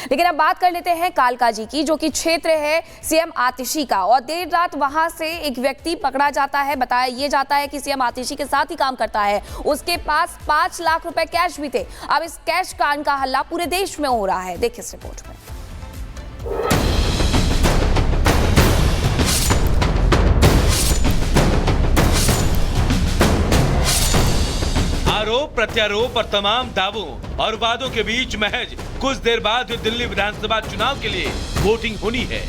लेकिन अब बात कर लेते हैं कालकाजी की, जो कि क्षेत्र है सीएम आतिशी का। और देर रात वहां से एक व्यक्ति पकड़ा जाता है। बताया ये जाता है कि सीएम आतिशी के साथ ही काम करता है। उसके पास 5 लाख रुपए कैश भी थे। अब इस कैश कांड का हल्ला पूरे देश में हो रहा है। देखिए इस रिपोर्ट में। आरोप प्रत्यारोप और तमाम दावों और वादों के बीच महज कुछ देर बाद दिल्ली विधानसभा चुनाव के लिए वोटिंग होनी है।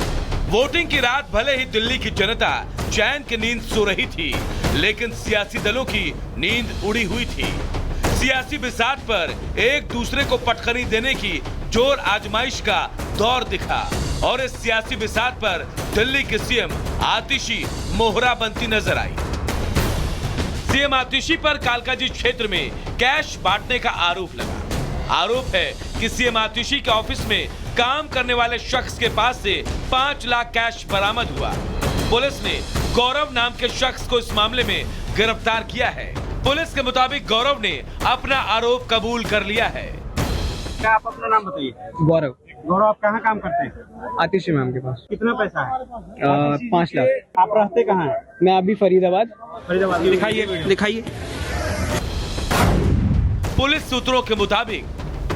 वोटिंग की रात भले ही दिल्ली की जनता चैन की नींद सो रही थी, लेकिन सियासी दलों की नींद उड़ी हुई थी। सियासी बिसात पर एक दूसरे को पटखनी देने की जोर आजमाइश का दौर दिखा और इस सियासी बिसात पर दिल्ली की सीएम आतिशी मोहरा बनती नजर आई। सीएम आतिशी पर कालकाजी क्षेत्र में कैश बांटने का आरोप लगा। आरोप है कि सीएम आतिशी के ऑफिस में काम करने वाले शख्स के पास से 5 लाख कैश बरामद हुआ। पुलिस ने गौरव नाम के शख्स को इस मामले में गिरफ्तार किया है। पुलिस के मुताबिक गौरव ने अपना आरोप कबूल कर लिया है। क्या आप अपना नाम बताइए? गौरव। गौरव, आप कहाँ काम करते हैं? आतिशी मैम के पास। कितना पैसा है? 5 लाख। आप रहते कहाँ हैं? मैं अभी फरीदाबाद। दिखाइए। पुलिस सूत्रों के मुताबिक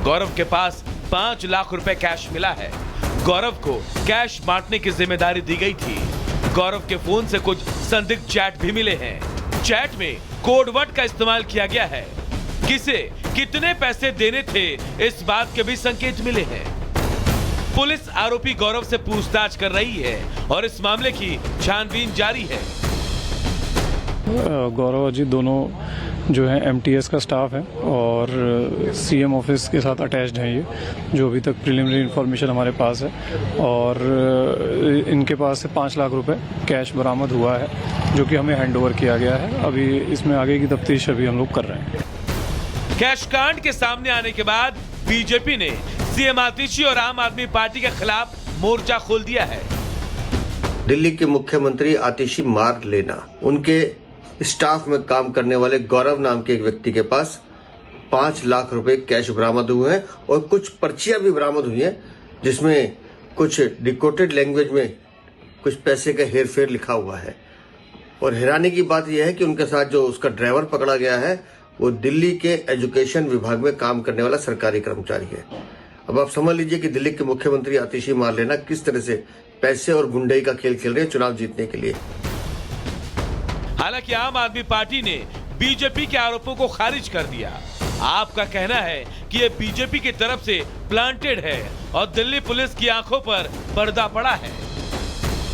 गौरव के पास 5 लाख रुपए कैश मिला है। गौरव को कैश बांटने की जिम्मेदारी दी गई थी। गौरव के फोन से कुछ संदिग्ध चैट भी मिले हैं। चैट में कोडवर्ड का इस्तेमाल किया गया है। किसे कितने पैसे देने थे, इस बात के भी संकेत मिले हैं। पुलिस आरोपी गौरव से पूछताछ कर रही है और इस मामले की छानबीन जारी है। गौरव अजीत दोनों जो है एमटीएस का स्टाफ है और सीएम ऑफिस के साथ अटैच्ड है। ये जो अभी तक प्रिलिमिनरी इंफॉर्मेशन हमारे पास है और इनके पास से 5 लाख रुपए कैश बरामद हुआ है, जो कि हमें हैंडओवर किया गया है। अभी इसमें आगे की तफ्तीश अभी हम लोग कर रहे हैं। कैश कांड के सामने आने के बाद बीजेपी ने सीएम आतिशी और आम आदमी पार्टी के खिलाफ मोर्चा खोल दिया है। दिल्ली के मुख्यमंत्री आतिशी मार लेना, उनके स्टाफ में काम करने वाले गौरव नाम के एक व्यक्ति के पास 5 लाख रुपए कैश बरामद हुए हैं और कुछ पर्चियां भी बरामद हुई हैं, जिसमें कुछ डिकोडेड लैंग्वेज में कुछ पैसे का हेरफेर लिखा हुआ है। और हैरानी की बात यह है कि उनके साथ जो उसका ड्राइवर पकड़ा गया है वो दिल्ली के एजुकेशन विभाग में काम करने वाला सरकारी कर्मचारी है। अब आप समझ लीजिए कि दिल्ली के मुख्यमंत्री आतिशी मार लेना किस तरह से पैसे और गुंडई का खेल खेल रहे हैं चुनाव जीतने के लिए। हालांकि आम आदमी पार्टी ने बीजेपी के आरोपों को खारिज कर दिया। आपका कहना है कि ये बीजेपी की तरफ से प्लांटेड है और दिल्ली पुलिस की आंखों पर पर्दा पड़ा है।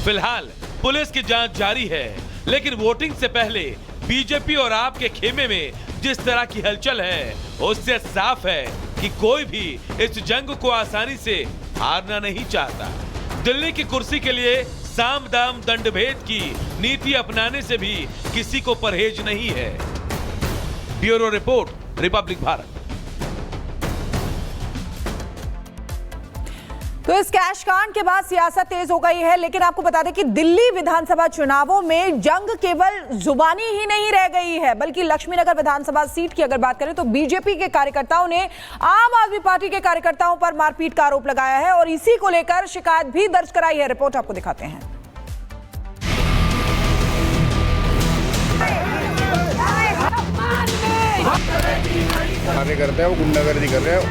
फिलहाल पुलिस की जांच जारी है, लेकिन वोटिंग से पहले बीजेपी और आप के खेमे में जिस तरह की हलचल है, उससे साफ है कि कोई भी इस जंग को आसानी से हारना नहीं चाहता। दिल्ली की कुर्सी के लिए साम दाम दंड भेद की नीति अपनाने से भी किसी को परहेज नहीं है। Bureau report, Republic Bharat. तो इस कैश कांड के बाद सियासत तेज हो गई है, लेकिन आपको बता दें कि दिल्ली विधानसभा चुनावों में जंग केवल जुबानी ही नहीं रह गई है, बल्कि लक्ष्मीनगर विधानसभा सीट की अगर बात करें तो बीजेपी के कार्यकर्ताओं ने आम आदमी पार्टी के कार्यकर्ताओं पर मारपीट का आरोप लगाया है और इसी को लेकर शिकायत भी दर्ज कराई है। रिपोर्ट आपको दिखाते हैं। करते हैं वो गुंडागर्दी कर रहे हैं।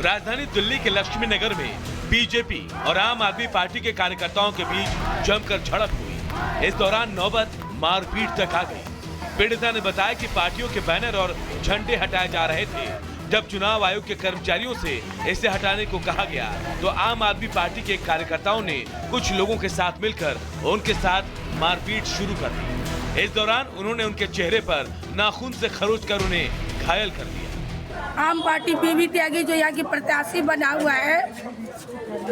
राजधानी दिल्ली के लक्ष्मीनगर में बीजेपी और आम आदमी पार्टी के कार्यकर्ताओं के बीच जमकर झड़प हुई। इस दौरान नौबत मारपीट तक आ गई। पीड़िता ने बताया कि पार्टियों के बैनर और झंडे हटाए जा रहे थे। जब चुनाव आयोग के कर्मचारियों से इसे हटाने को कहा गया तो आम आदमी पार्टी के कार्यकर्ताओं ने कुछ लोगों के साथ मिलकर उनके साथ मारपीट शुरू कर दी। इस दौरान उन्होंने उनके चेहरे पर नाखून से खरोच कर उन्हें घायल कर दिया। आम पार्टी बीवी त्यागी जो यहाँ की प्रत्याशी बना हुआ है,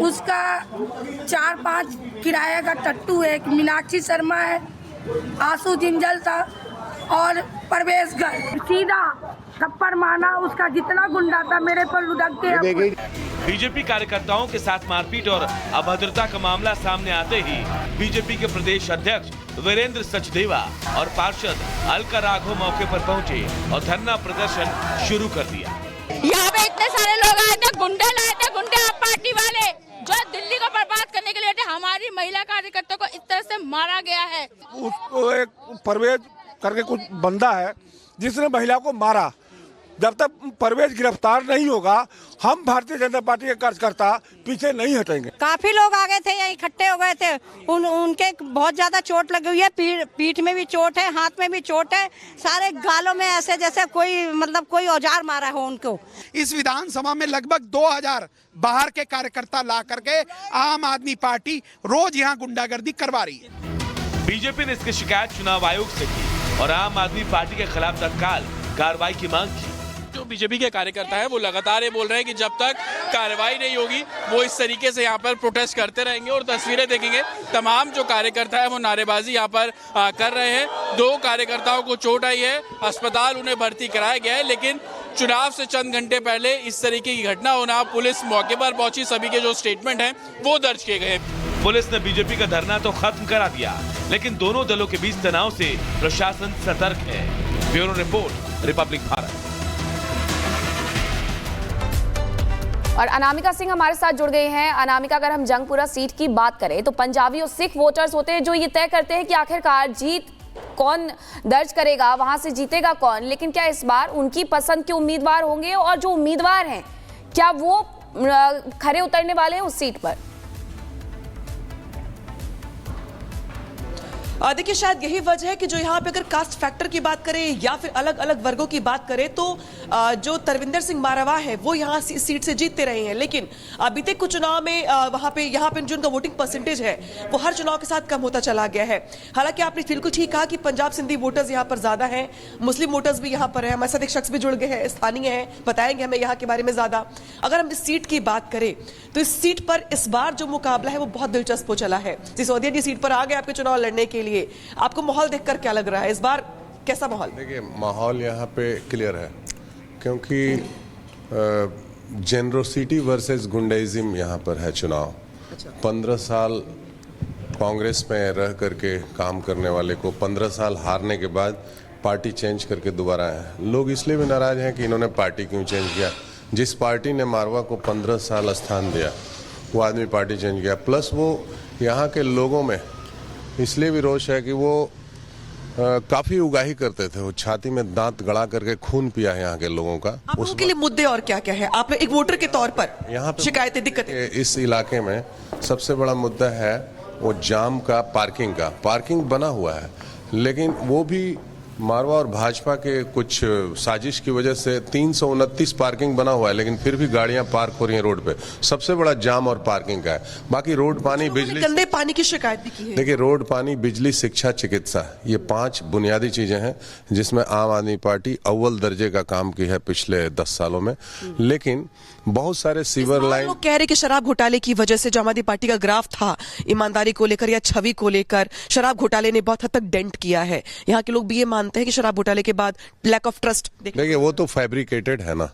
उसका 4-5 किराया का टट्टू है। एक मीनाक्षी शर्मा है, आशु जिंजल था और परवेश गर्ग। सीधा थप्पड़ मारना, उसका जितना गुंडा था मेरे पर लुढ़क के। बीजेपी कार्यकर्ताओं के साथ मारपीट और अभद्रता का मामला सामने आते ही बीजेपी के प्रदेश अध्यक्ष वीरेंद्र सचदेवा और पार्षद अलका राघव मौके पर पहुंचे और धरना प्रदर्शन शुरू कर दिया। यहाँ पे इतने सारे लोग आए थे, गुंडे लाए थे, गुंडे आप पार्टी वाले जो दिल्ली को बर्बाद करने के लिए थे। हमारी महिला कार्यकर्ता को इस तरह से मारा गया है। उसको एक परवेज करके कुछ बंदा है जिसने महिला को मारा। जब तक परवेज गिरफ्तार नहीं होगा, हम भारतीय जनता पार्टी के कार्यकर्ता पीछे नहीं हटेंगे। काफी लोग आ गए थे, यहाँ इकट्ठे हो गए थे। उनके बहुत ज्यादा चोट लगी हुई है, पीठ में भी चोट है, हाथ में भी चोट है, सारे गालों में ऐसे जैसे कोई औजार मारा हो उनको। इस विधानसभा में लगभग 2000 बाहर के कार्यकर्ता ला करके आम आदमी पार्टी रोज यहाँ गुंडागर्दी करवा रही है। बीजेपी ने इसकी शिकायत चुनाव आयोग से की और आम आदमी पार्टी के खिलाफ तत्काल कार्रवाई की मांग की। जो बीजेपी के कार्यकर्ता है वो लगातार ये बोल रहे हैं कि जब तक कार्रवाई नहीं होगी वो इस तरीके से यहाँ पर प्रोटेस्ट करते रहेंगे। और तस्वीरें देखेंगे, तमाम जो कार्यकर्ता है वो नारेबाजी यहाँ पर कर रहे हैं। 2 कार्यकर्ताओं को चोट आई है, अस्पताल उन्हें भर्ती कराया गया है, लेकिन चुनाव से चंद घंटे पहले इस तरीके की घटना होना, पुलिस मौके पर पहुंची, सभी के जो स्टेटमेंट हैं वो दर्ज किए गए। पुलिस ने बीजेपी का धरना तो खत्म करा दिया, लेकिन दोनों दलों के बीच तनाव से प्रशासन सतर्क है। Bureau report, Republic Bharat. और अनामिका सिंह हमारे साथ जुड़ गए हैं। अनामिका, अगर हम जंगपुरा सीट की बात करें तो पंजाबी और सिख वोटर्स होते हैं जो ये तय करते हैं कि आखिरकार जीत कौन दर्ज करेगा, वहां से जीतेगा कौन। लेकिन क्या इस बार उनकी पसंद के उम्मीदवार होंगे और जो उम्मीदवार हैं क्या वो खरे उतरने वाले हैं उस सीट पर? देखिए, शायद यही वजह है कि जो यहाँ पे अगर कास्ट फैक्टर की बात करें या फिर अलग अलग वर्गों की बात करें तो जो तरविंदर सिंह मारवा है वो यहाँ सीट से जीतते रहे हैं। लेकिन बीते कुछ चुनाव में यहाँ पे जो उनका वोटिंग परसेंटेज है वो हर चुनाव के साथ कम होता चला गया है। हालांकि आपने बिल्कुल ठीक कहा कि पंजाब सिंधी वोटर्स यहाँ पर ज्यादा हैं, मुस्लिम वोटर्स भी यहाँ पर है। हमारे साथ एक शख्स भी जुड़ गए हैं, स्थानीय है, बताएंगे हमें यहाँ के बारे में ज्यादा। अगर हम इस सीट की बात करें तो इस सीट पर इस बार जो मुकाबला है वो बहुत दिलचस्प हो चला है। सिसोदिया जी सीट पर आ गए आपके चुनाव लड़ने के लिए। आपको माहौल देखकर क्या लग रहा है, इस बार कैसा माहौल? देखिए, माहौल यहाँ पे क्लियर है क्योंकि जेनरोसिटी वर्सेस गुंडाइज्म यहाँ पर है चुनाव। 15 साल कांग्रेस में रह करके काम करने वाले को 15 साल हारने के बाद पार्टी चेंज करके दोबारा आए। लोग इसलिए भी नाराज हैं कि इन्होंने पार्टी क्यों चेंज किया। जिस पार्टी ने मारवा को 15 साल स्थान दिया वो आदमी पार्टी चेंज किया। प्लस वो यहाँ के लोगों में इसलिए भी रोष है कि वो काफी उगाही करते थे, वो छाती में दांत गड़ा करके खून पिया है यहाँ के लोगों का। आप उनके लिए मुद्दे और क्या क्या है, आप एक वोटर के तौर पर यहाँ पे शिकायतें, दिक्कतें? इस इलाके में सबसे बड़ा मुद्दा है वो जाम का, पार्किंग का। पार्किंग बना हुआ है लेकिन वो भी मारवा और भाजपा के कुछ साजिश की वजह से 329 पार्किंग बना हुआ है, लेकिन फिर भी गाड़ियां पार्क हो रही हैं रोड पे। सबसे बड़ा जाम और पार्किंग का है। बाकी रोड, पानी, बिजली, गंदे पानी की शिकायत भी की है। देखिए, रोड, पानी, बिजली, शिक्षा, चिकित्सा, ये 5 बुनियादी चीजें हैं जिसमें आम आदमी पार्टी अव्वल दर्जे का काम की है पिछले 10 सालों में। लेकिन बहुत सारे सीवर लाइन, लोग कह रहे कि शराब घोटाले की वजह से जो आम आदमी पार्टी का ग्राफ था ईमानदारी को लेकर या छवि को लेकर, शराब घोटाले ने बहुत हद तक डेंट किया है। यहाँ के लोग भी ये मानते हैं कि शराब घोटाले के बाद लैक ऑफ ट्रस्ट। देखिए, वो तो फैब्रिकेटेड है ना।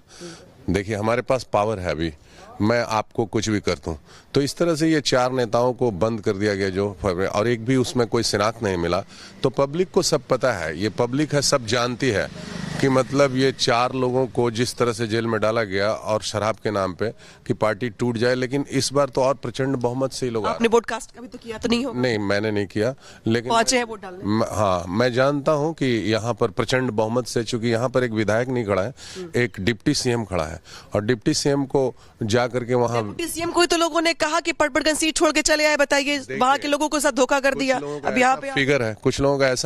देखिए, हमारे पास पावर है अभी, मैं आपको कुछ भी कर दूं। तो इस तरह से ये 4 नेताओं को बंद कर दिया गया जो, और एक भी उसमें कोई शिनाख्त नहीं मिला। तो पब्लिक को सब पता है, ये पब्लिक है, सब जानती है कि मतलब ये 4 लोगों को जिस तरह से जेल में डाला गया और शराब के नाम पे कि पार्टी टूट जाए। लेकिन इस बार तो और प्रचंड बहुमत से ही लोग। आपने वोट कास्ट कभी तो किया तो नहीं होगा? नहीं, मैंने नहीं किया, लेकिन पहुंचे हैं वोट डालने। हाँ, मैं जानता हूं कि यहाँ पर प्रचंड बहुमत से, चूंकि यहाँ पर एक विधायक नहीं खड़ा है, एक डिप्टी सीएम खड़ा है, और डिप्टी सीएम को जा करके वहाँ, डिप्टी सीएम को ही तो लोगों ने कहा कि पटपटगंज सीट छोड़ के चले आए। बताइए, वहाँ के लोगों को साथ धोखा कर दिया। अब यहाँ पे फिगर है, कुछ लोगों का ऐसा